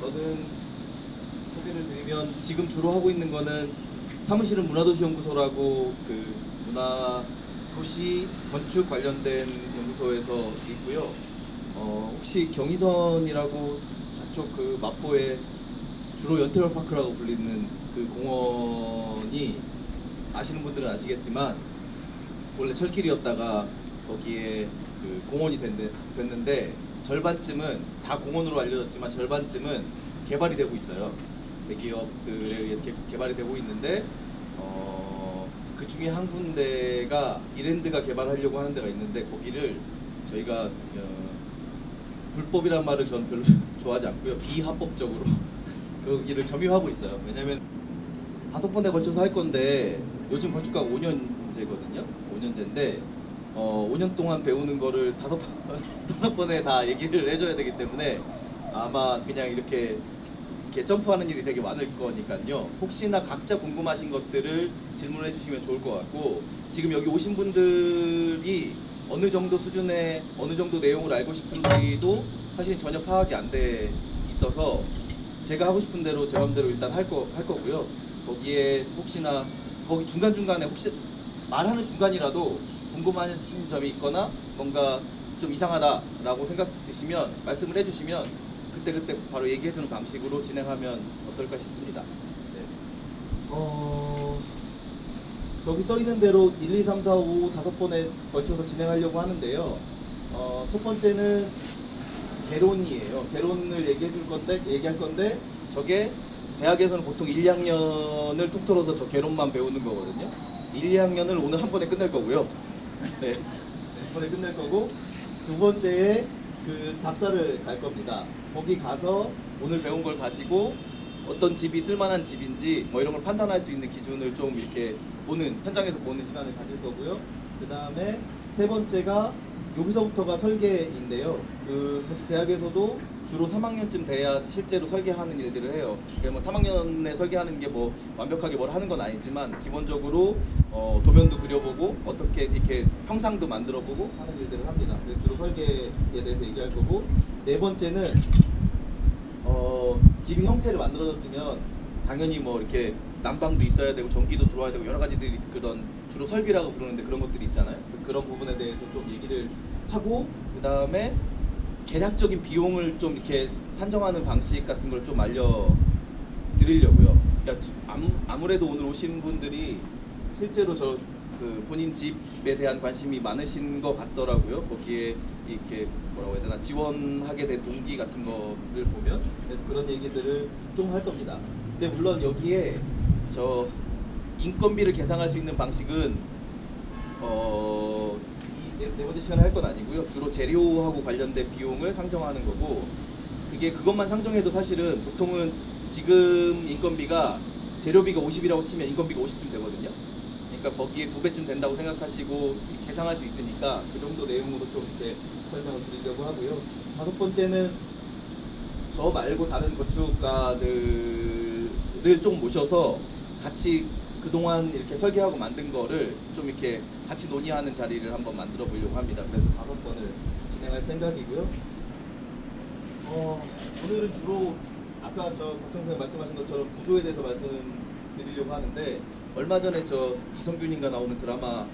저는 소개를 드리면 지금 주로 하고 있는 거는 사무실은 문화도시연구소라고 그 문화도시 건축 관련된 연구소에서 있고요. 혹시 경의선이라고 저쪽 그 마포에 주로 연태월파크라고 불리는 그 공원이 아시는 분들은 아시겠지만 원래 철길이었다가 거기에 그 공원이 됐는데 절반쯤은 다 공원으로 알려졌지만 절반쯤은 개발이 되고 있어요. 대기업들에 의해서 개발이 되고 있는데 그 중에 한 군데가 이랜드가 개발하려고 하는 데가 있는데 거기를 저희가 불법이란 말을 저는 별로 좋아하지 않고요. 비합법적으로 거기를 점유하고 있어요. 왜냐면 5번에 걸쳐서 할 건데 요즘 건축가가 5년제거든요. 5년제인데 5년 동안 배우는 거를 5번에 다 얘기를 해줘야 되기 때문에 아마 그냥 이렇게 점프하는 일이 되게 많을 거니까요. 혹시나 각자 궁금하신 것들을 질문해 주시면 좋을 것 같고, 지금 여기 오신 분들이 어느 정도 수준의 어느 정도 내용을 알고 싶은지도 사실 전혀 파악이 안 돼 있어서 제가 하고 싶은 대로 제 마음대로 일단 할 거고요. 거기에 혹시나 거기 중간중간에 혹시 말하는 중간이라도 궁금하신 점이 있거나 뭔가 좀 이상하다라고 생각 드시면 말씀을 해주시면 그때 바로 얘기해주는 방식으로 진행하면 어떨까 싶습니다. 네. 저기 써 있는 대로 1, 2, 3, 4, 5, 5번에 걸쳐서 진행하려고 하는데요. 첫 번째는 개론이에요. 개론을 얘기할 건데 저게 대학에서는 보통 1, 2학년을 툭 털어서 저 개론만 배우는 거거든요. 1, 2학년을 오늘 한 번에 끝낼 거고요. 네. 한 번에 끝낼 거고, 두 번째에 그 답사를 갈 겁니다. 거기 가서 오늘 배운 걸 가지고 어떤 집이 쓸만한 집인지 뭐 이런 걸 판단할 수 있는 기준을 좀 이렇게 현장에서 보는 시간을 가질 거고요. 그 다음에 세 번째가 여기서부터가 설계인데요. 그 건축 대학에서도 주로 3학년쯤 돼야 실제로 설계하는 일들을 해요. 뭐 3학년에 설계하는 게 뭐 완벽하게 뭘 하는 건 아니지만 기본적으로 도면도 그려보고 어떻게 이렇게 형상도 만들어보고 하는 일들을 합니다. 주로 설계에 대해서 얘기할 거고, 네 번째는 집이 형태를 만들어졌으면 당연히 뭐 이렇게 난방도 있어야 되고 전기도 들어와야 되고 여러 가지들이 그런 주로 설비라고 부르는데 그런 것들이 있잖아요. 그런 부분에 대해서 좀 얘기를 하고, 그 다음에 계략적인 비용을 좀 이렇게 산정하는 방식 같은 걸 좀 알려드리려고요. 그러니까 아무래도 오늘 오신 분들이 실제로 그 본인 집에 대한 관심이 많으신 것 같더라고요. 거기에 이렇게 뭐라고 해야 되나 지원하게 된 동기 같은 거를 보면 그런 얘기들을 좀 할 겁니다. 근데 물론 여기에 저 인건비를 계산할 수 있는 방식은 네 번째 시간에 할 건 아니고요. 주로 재료하고 관련된 비용을 상정하는 거고, 그것만 상정해도 사실은 보통은 지금 인건비가 재료비가 50이라고 치면 인건비가 50쯤 되거든요. 그러니까 거기에 2배쯤 된다고 생각하시고 계산할 수 있으니까 그 정도 내용으로 좀 이렇게 설명을 드리려고 하고요. 5번째는 저 말고 다른 건축가들을 좀 모셔서 같이 그동안 이렇게 설계하고 만든 거를 좀 이렇게 같이 논의하는 자리를 한번 만들어 보려고 합니다. 그래서 5번을 진행할 생각이고요. 오늘은 주로 아까 저 박정선생님 말씀하신 것처럼 구조에 대해서 말씀드리려고 하는데, 얼마 전에 저 이성균인가 나오는 드라마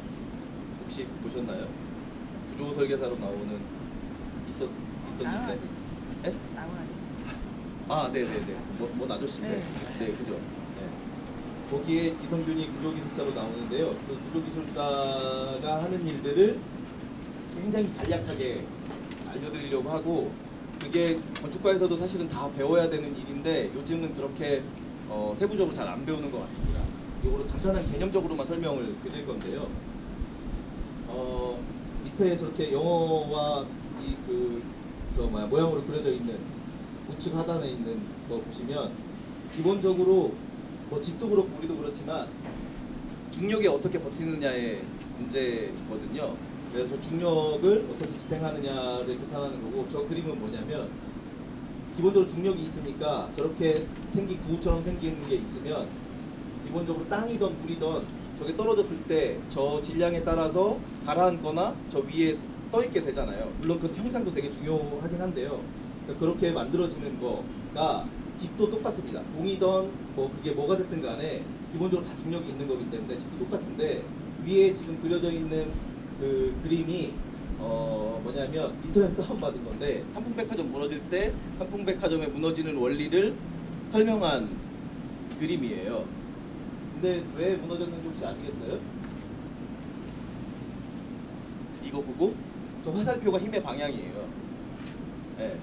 혹시 보셨나요? 구조 설계사로 나오는 있었는데. 네? 네네네. 뭔 아저씨인데. 네, 그죠. 거기에 이성균이 구조기술사로 나오는데요. 그 구조기술사가 하는 일들을 굉장히 간략하게 알려드리려고 하고, 그게 건축과에서도 사실은 다 배워야 되는 일인데 요즘은 그렇게 세부적으로 잘 안 배우는 것 같습니다. 이거로 간단한 개념적으로만 설명을 드릴 건데요. 밑에 저렇게 영어와 모양으로 그려져 있는 우측 하단에 있는 거 보시면 기본적으로 집도 그렇고 우리도 그렇지만 중력에 어떻게 버티느냐의 문제거든요. 그래서 중력을 어떻게 지탱하느냐를 계산하는 거고, 저 그림은 뭐냐면 기본적으로 중력이 있으니까 저렇게 구처럼 생긴 게 있으면 기본적으로 땅이든 물이든 저게 떨어졌을 때 저 질량에 따라서 가라앉거나 저 위에 떠 있게 되잖아요. 물론 그 형상도 되게 중요하긴 한데요. 그러니까 그렇게 만들어지는 거가 집도 똑같습니다. 공이던 뭐 그게 뭐가 됐든 간에 기본적으로 다 중력이 있는 거기 때문에 집도 똑같은데 위에 지금 그려져 있는 그 그림이 뭐냐면 인터넷에서 다운받은 건데 삼풍백화점 무너질 때 삼풍백화점에 무너지는 원리를 설명한 그림이에요. 근데 왜 무너졌는지 혹시 아시겠어요? 이거 보고 저 화살표가 힘의 방향이에요. 네.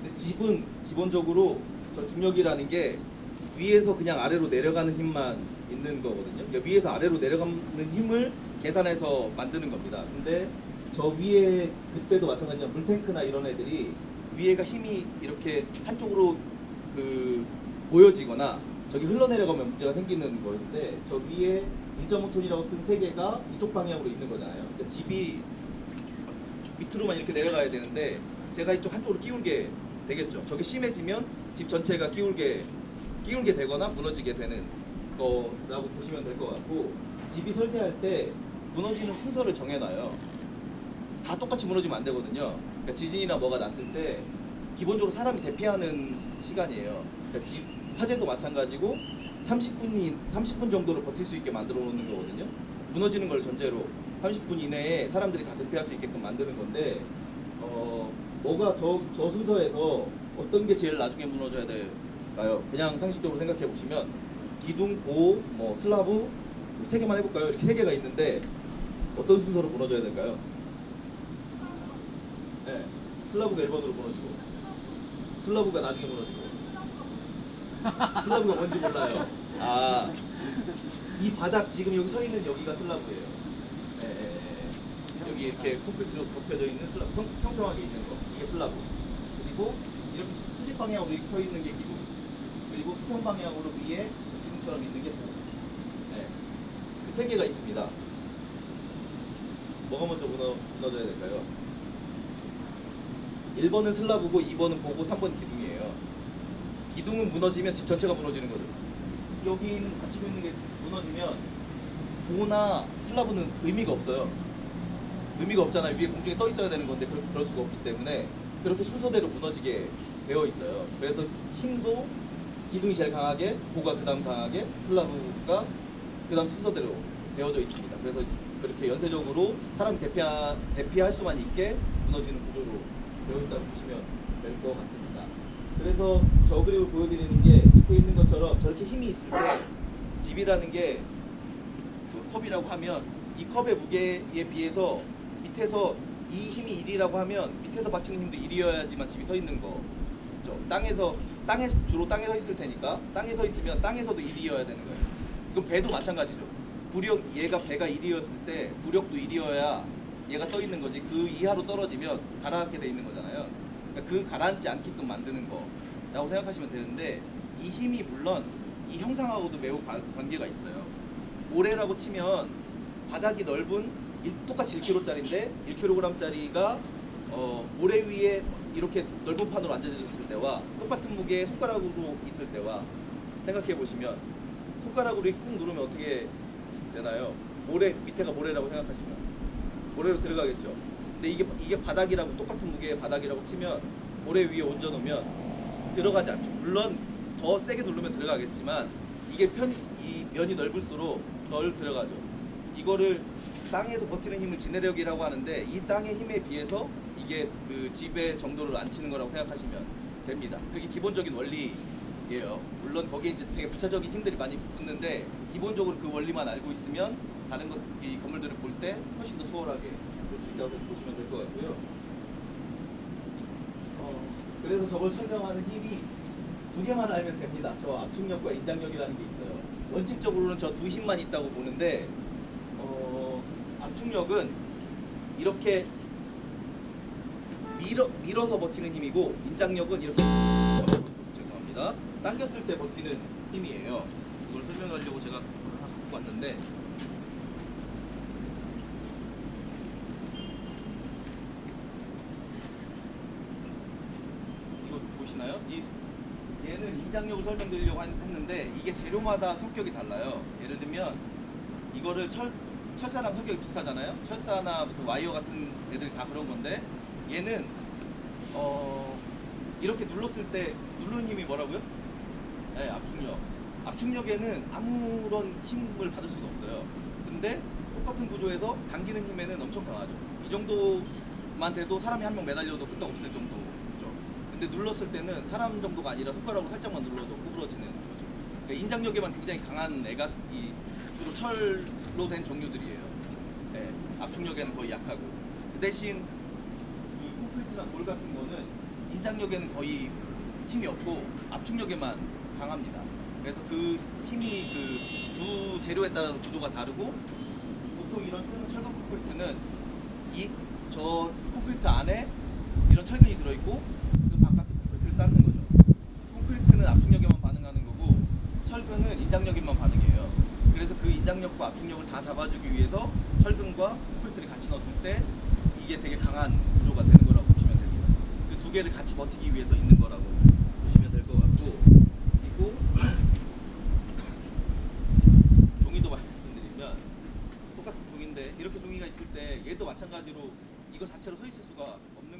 근데 집은 기본적으로 저 중력이라는 게 위에서 그냥 아래로 내려가는 힘만 있는 거거든요. 그러니까 위에서 아래로 내려가는 힘을 계산해서 만드는 겁니다. 근데 저 위에 그때도 마찬가지로 물탱크나 이런 애들이 위에가 힘이 이렇게 한쪽으로 그 모여지거나 저기 흘러내려가면 문제가 생기는 거인데 저 위에 1.5톤이라고 쓴 세 개가 이쪽 방향으로 있는 거잖아요. 그러니까 집이 밑으로만 이렇게 내려가야 되는데 제가 이쪽 한쪽으로 끼울게 되겠죠. 저게 심해지면 집 전체가 끼울게 되거나 무너지게 되는 거라고 보시면 될 것 같고, 집이 설계할 때 무너지는 순서를 정해놔요. 다 똑같이 무너지면 안 되거든요. 그러니까 지진이나 뭐가 났을 때 기본적으로 사람이 대피하는 시간이에요. 그러니까 집 화재도 마찬가지고 30분 정도를 버틸 수 있게 만들어 놓는 거거든요. 무너지는 걸 전제로 30분 이내에 사람들이 다 대피할 수 있게끔 만드는 건데 뭐가 저 순서에서 어떤 게 제일 나중에 무너져야 될까요? 그냥 상식적으로 생각해 보시면 기둥, 고, 뭐 슬라브 세 개만 해볼까요? 이렇게 세 개가 있는데 어떤 순서로 무너져야 될까요? 네, 슬라브가 1번으로 무너지고 슬라브가 나중에 무너지고 슬라브가 뭔지 몰라요. 아, 이 바닥 지금 여기 서 있는 여기가 슬라브예요. 예, 예, 예. 여기 이렇게 콘크리트로 덮여져 있는 슬라브, 평평하게 있는 거, 이게 슬라브. 그리고 이렇게 수직 방향으로 이렇게 서 있는 게 기둥. 그리고 수평 방향으로 위에 기둥처럼 있는 게 고. 네. 그 세 개가 있습니다. 뭐가 먼저 무너져야 될까요? 1번은 슬라브고 2번은 고고 3번은 기둥이에요. 기둥은 무너지면 집 전체가 무너지는 거죠. 여기는 받치고 있는 게 무너지면 고나 슬라브는 의미가 없어요. 의미가 없잖아요. 위에 공중에 떠 있어야 되는 건데 그럴 수가 없기 때문에 그렇게 순서대로 무너지게 되어 있어요. 그래서 힘도 기둥이 제일 강하게, 고가 그 다음 강하게, 슬라브가 그 다음 순서대로 되어져 있습니다. 그래서 그렇게 연쇄적으로 사람이 대피할 수만 있게 무너지는 구조로 되어 있다고 보시면 될 것 같습니다. 그래서 저 그림을 보여드리는 게 밑에 있는 것처럼 저렇게 힘이 있을 때 집이라는 게 그 컵이라고 하면 이 컵의 무게에 비해서 밑에서 이 힘이 1이라고 하면 밑에서 받치는 힘도 1이어야지만 집이 서 있는 거죠. 주로 땅에 서 있을 테니까 땅에 서 있으면 땅에서도 1이어야 되는 거예요. 이건 배도 마찬가지죠. 얘가 배가 1이었을 때 부력도 1이어야 얘가 떠 있는 거지. 그 이하로 떨어지면 가라앉게 돼 있는 거잖아요. 그러니까 그 가라앉지 않게끔 만드는 거라고 생각하시면 되는데 이 힘이 물론 이 형상하고도 매우 관계가 있어요. 모래라고 치면 바닥이 넓은 똑같이 1kg짜리인데 1kg짜리가 모래 위에 이렇게 넓은 판으로 앉아져 있을 때와 똑같은 무게의 손가락으로 있을 때와 생각해 보시면 손가락으로 이렇게 꾹 누르면 어떻게 되나요? 밑에가 모래라고 생각하시면 모래로 들어가겠죠. 근데 이게 바닥이라고 똑같은 무게의 바닥이라고 치면 모래 위에 얹어 놓으면 들어가지 않죠. 물론 더 세게 누르면 들어가겠지만 이 면이 넓을수록 덜 들어가죠. 이거를 땅에서 버티는 힘을 지내력이라고 하는데 이 땅의 힘에 비해서 이게 그 집의 정도를 안 치는 거라고 생각하시면 됩니다. 그게 기본적인 원리예요. 물론 거기에 이제 되게 부차적인 힘들이 많이 붙는데 기본적으로 그 원리만 알고 있으면 다른 이 건물들을 볼 때 훨씬 더 수월하게 볼 수 있다고 보시면 될 것 같고요. 그래서 저걸 설명하는 힘이 두 개만 알면 됩니다. 저 압축력과 인장력이라는 게 있어요. 원칙적으로는 저 두 힘만 있다고 보는데 압축력은 이렇게 밀어서 버티는 힘이고 인장력은 이렇게 죄송합니다. 당겼을 때 버티는 힘이에요. 이걸 설명하려고 제가 하나 갖고 왔는데 이거 보시나요? 얘는 인장력을 설명드리려고 했는데 이게 재료마다 성격이 달라요. 예를 들면 이거를 철사랑 성격이 비슷하잖아요. 철사나 무슨 와이어 같은 애들이 다 그런 건데 얘는 이렇게 눌렀을 때 누르는 힘이 뭐라고요? 네, 압축력. 압축력에는 아무런 힘을 받을 수가 없어요. 근데 똑같은 구조에서 당기는 힘에는 엄청 강하죠. 이 정도만 돼도 사람이 한 명 매달려도 끄떡 없을 정도죠. 근데 눌렀을 때는 사람 정도가 아니라 손가락으로 살짝만 눌러도 구부러지는 거죠. 그러니까 인장력에만 굉장히 강한 애가 주로 철로 된 종류들이에요. 네, 압축력에는 거의 약하고. 그 대신 그 콘크리트랑 돌 같은 거는 인장력에는 거의 힘이 없고 압축력에만 강합니다. 그래서 그 힘이 그 두 재료에 따라서 구조가 다르고, 보통 이런 쓰는 철근 콘크리트는 저 콘크리트 안에 이런 철근이 들어있고 그 바깥에 콘크리트를 쌓는 거죠. 콘크리트는 압축력에만 반응하는 거고 철근은 인장력에만 반응해요. 그래서 그 인장력과 압축력을 다 잡아주기 위해서 철근과 콘크리트를 같이 넣었을 때 이게 되게 강한 구조가 되는 거라고 보시면 됩니다. 그 두 개를 같이 버티기 위해서 있는 거라고 보시면 될 것 같고, 그리고 종이도 말씀드리면 똑같은 종인데 이렇게 종이가 있을 때 얘도 마찬가지로 이거 자체로 서 있을 수가 없는